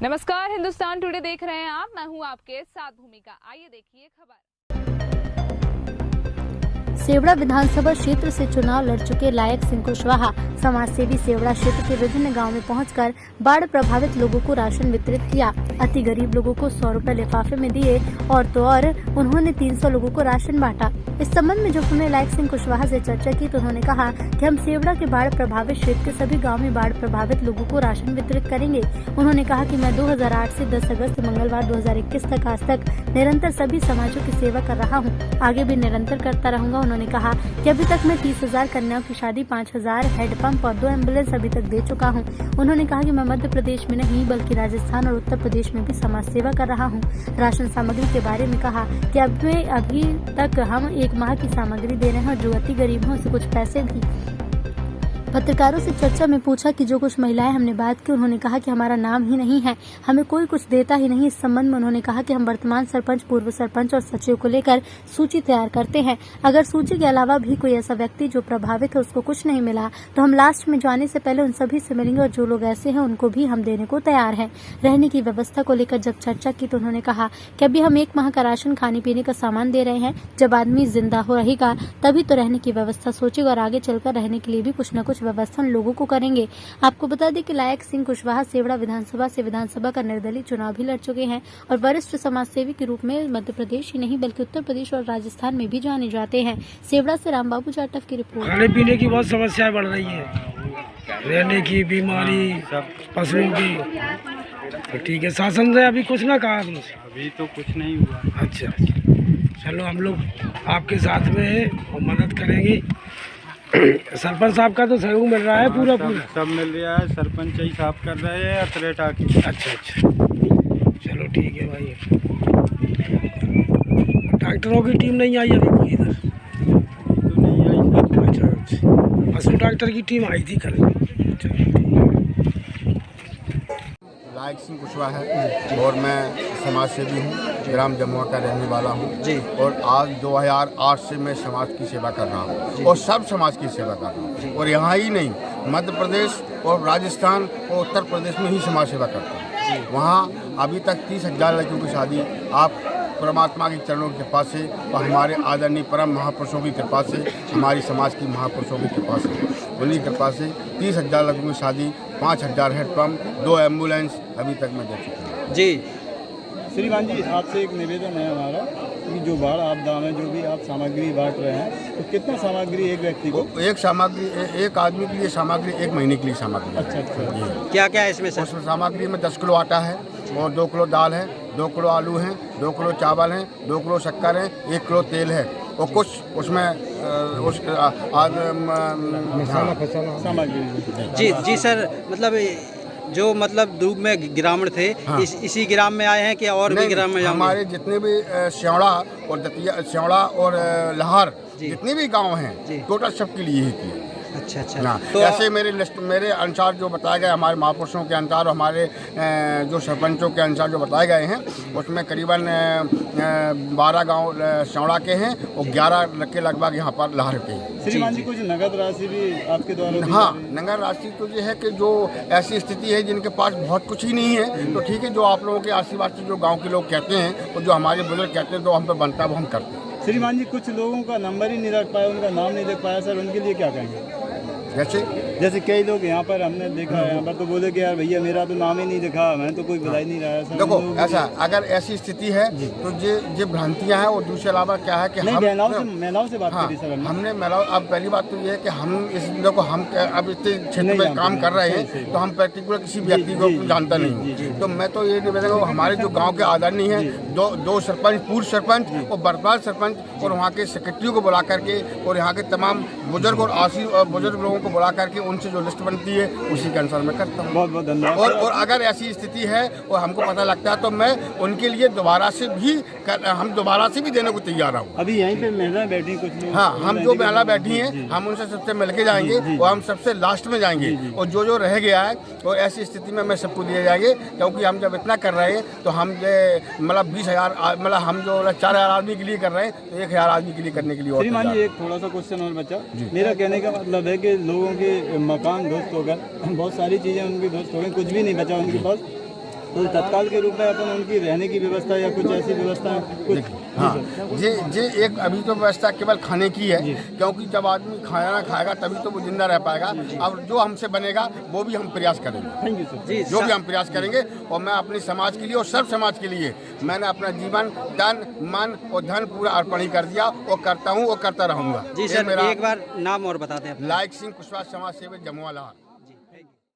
नमस्कार, हिंदुस्तान टुडे देख रहे हैं आप। मैं हूं आपके साथ भूमिका। आइए देखिए खबर। सेवड़ा विधानसभा क्षेत्र से चुनाव लड़ चुके लायक सिंह कुशवाहा समाजसेवी सेवड़ा क्षेत्र के विभिन्न गांव में पहुंचकर बाढ़ प्रभावित लोगों को राशन वितरित किया। अति गरीब लोगों को 100 रुपए लिफाफे में दिए और तो और उन्होंने 300 लोगों को राशन बांटा। इस संबंध में जब उन्होंने लायक सिंह कुशवाहा से चर्चा की तो उन्होंने कहा कि हम सेवड़ा के बाढ़ प्रभावित क्षेत्र के सभी गाँव में बाढ़ प्रभावित लोगों को राशन वितरित करेंगे। उन्होंने कहा कि मैं 2008 से 10 अगस्त मंगलवार 2021 तक आज तक निरंतर सभी समाजों की सेवा कर रहा हूँ, आगे भी निरंतर करता रहूंगा। उन्होंने कहा कि अभी तक मैं 30,000 कन्याओं की शादी, 5,000 हैंडपंप और 2 एम्बुलेंस अभी तक दे चुका हूँ। उन्होंने कहा कि मैं मध्य प्रदेश में नहीं बल्कि राजस्थान और उत्तर प्रदेश में भी समाज सेवा कर रहा हूँ। राशन सामग्री के बारे में कहा कि अभी तक हम 1 माह की सामग्री दे रहे हैं और जो अति गरीब हैं उसे कुछ पैसे भी। पत्रकारों से चर्चा में पूछा कि जो कुछ महिलाएं हमने बात की, उन्होंने कहा कि हमारा नाम ही नहीं है, हमें कोई कुछ देता ही नहीं। इस संबंध में उन्होंने कहा कि हम वर्तमान सरपंच, पूर्व सरपंच और सचिव को लेकर सूची तैयार करते हैं। अगर सूची के अलावा भी कोई ऐसा व्यक्ति जो प्रभावित है उसको कुछ नहीं मिला तो हम लास्ट में जाने से पहले उन सभी से मिलेंगे और जो लोग ऐसे हैं उनको भी हम देने को तैयार हैं। रहने की व्यवस्था को लेकर जब चर्चा की तो उन्होंने कहा कि अभी हम 1 माह का राशन, खाने पीने का सामान दे रहे हैं। जब आदमी जिंदा हो रहेगा तभी तो रहने की व्यवस्था सोचेगा और आगे चलकर रहने के लिए भी कुछ न कुछ व्यवस्था लोगों को करेंगे। आपको बता दें कि लायक सिंह कुशवाहा सेवड़ा विधानसभा से विधानसभा का निर्दलीय चुनाव भी लड़ चुके हैं और वरिष्ठ समाजसेवी के रूप में मध्य प्रदेश ही नहीं बल्कि उत्तर प्रदेश और राजस्थान में भी जाने जाते हैं। सेवड़ा से रामबाबू जाटव की रिपोर्ट। खाने पीने की बहुत समस्याएं बढ़ रही है, रहने की, बीमारी, पशुओं की। तो ठीक है, शासन ने अभी कुछ ना कहा तुमसे? अभी तो कुछ नहीं हुआ। अच्छा, चलो हम लोग आपके साथ में हैं और मदद करेंगे। सरपंच साहब का तो सहयोग मिल रहा है पूरा सब मिल रहा है। सरपंच ही साफ कर रहे हैं अतरेटा की। अच्छा, चलो ठीक है भाई। डॉक्टरों की टीम नहीं आई अभी कोई इधर? तो नहीं आई। अच्छा, पशु डॉक्टर की टीम आई थी कल। लायक सिंह कुशवाहा है और मैं समाज सेवी हूँ, ग्राम जमुआ का रहने वाला हूँ जी। और आज 2008 से मैं समाज की सेवा कर रहा हूँ और सब समाज की सेवा कर रहा हूँ। और यहाँ ही नहीं, मध्य प्रदेश और राजस्थान और उत्तर प्रदेश में ही समाज सेवा करता हूँ। वहाँ अभी तक 30,000 लड़कियों की शादी आप परमात्मा के चरणों की कृपा से और हमारे आदरणीय परम महापुरुषों की कृपा से, हमारी समाज की महापुरुषों की कृपा से, उन्हीं कृपा से 30,000 लड़कों की शादी, 5,000 हैंडपम्प, 2 एम्बुलेंस अभी तक मैं दे चुका हूँ जी। श्रीमान जी, आपसे एक निवेदन है हमारा कि जो बाढ़ आपदा में जो भी आप सामग्री बांट रहे हैं तो कितना सामग्री एक व्यक्ति को? एक आदमी के लिए सामग्री 1 महीने के लिए सामग्री। अच्छा, क्या क्या है इसमें सर? उसमें सामग्री में 10 किलो आटा है और 2 किलो दाल है, 2 किलो आलू हैं, 2 किलो चावल हैं, 2 किलो शक्कर है, 1 किलो तेल है और कुछ उसमें सामग्री। जी सर, मतलब धूप में ग्रामीण थे। हाँ। इसी ग्राम में आए हैं कि और भी ग्राम में? हमारे जितने भी श्यावड़ा और लहार जितने भी गांव हैं टोटल सबके लिए ही किए। अच्छा। तो ऐसे मेरे अनुसार जो बताए गए, हमारे महापुरुषों के अनुसार, हमारे जो सरपंचों के अनुसार जो बताए गए हैं, उसमें करीबन 12 गांव श्यावड़ा के हैं और 11 के लगभग यहाँ पर लहर के हैं। श्रीमान जी, कुछ नगद राशि भी आपके द्वारा? हाँ, नगद राशि तो ये है कि जो ऐसी स्थिति है जिनके पास बहुत कुछ ही नहीं है, तो ठीक है, जो आप लोगों के आशीर्वाद से जो गाँव के लोग कहते हैं और जो हमारे बुजुर्ग कहते हैं तो हम पर बनता है वो हम करते हैं। श्रीमान जी, कुछ लोगों का नंबर ही नहीं रख पाया, उनका नाम नहीं देख पाया सर, उनके लिए क्या कहेंगे? जैसे कई लोग यहाँ पर हमने देखा है, यहाँ पर तो बोले कि यार भैया मेरा तो नाम ही नहीं दिखा, मैं तो कोई बता ही नहीं रहा है। देखो ऐसा अगर ऐसी स्थिति है तो ये भ्रांतियाँ हैं और दूसरे अलावा क्या है कि महिलाओं से बात करी सर हमने महिलाओं। अब पहली बात तो ये है कि हम इस देखो हम अब इतने क्षेत्र में काम कर रहे हैं तो हम पर्टिकुलर किसी व्यक्ति को जानता नहीं। तो मैं तो ये निवेदन हूँ, हमारे जो गाँव के आदरणीय हैं, दो सरपंच, पूर्व सरपंच और वर्तमान सरपंच और वहाँ के सेक्रेटरी को बुला करके और यहाँ के तमाम बुजुर्ग और बुजुर्ग लोगों को बुला करके उनसे जो लिस्ट बनती है उसी के अनुसार मैं करता हूँ। बहुत बहुत धन्यवाद। और अगर ऐसी स्थिति है और हमको पता लगता है तो मैं उनके लिए दोबारा से भी देने को तैयार हूँ। अभी यहीं पे महिलाएं बैठी कुछ लोग? हाँ, हम जो महिला बैठी हैं हम उनसे सबसे मिलके जाएंगे और हम सबसे लास्ट में जाएंगे और जो रह गया है और ऐसी स्थिति में मैं सबको दिए जाएंगे, क्योंकि हम जब इतना कर रहे हैं तो हम मतलब 20,000 मतलब हम जो 4,000 आदमी के लिए कर रहे हैं तो 1,000 आदमी के लिए करने के लिए। और श्रीमान जी, एक थोड़ा सा क्वेश्चन और बचा। मेरा कहने का मतलब है कि लोगों के मकान ध्वस्त हो गए, बहुत सारी चीज़ें उनकी ध्वस्त हो गई, कुछ भी नहीं बचा उनके पास, तो तत्काल के रूप में अपन उनकी रहने की व्यवस्था या कुछ ऐसी व्यवस्था कुछ हाँ ये एक अभी तो व्यवस्था केवल खाने की है, क्योंकि जब आदमी खाना खाएगा तभी तो वो जिंदा रह पाएगा। अब जो हमसे बनेगा वो भी हम प्रयास करेंगे। Thank you sir. जो भी हम प्रयास करेंगे, और मैं अपने समाज के लिए और सर्व समाज के लिए मैंने अपना जीवन तन मन और धन पूरा अर्पण ही कर दिया और करता हूँ और करता रहूँगा। जी सर, एक बार नाम और बता दें। लायक सिंह कुशवाहा, समाज सेवी, जमुआ लाहौर।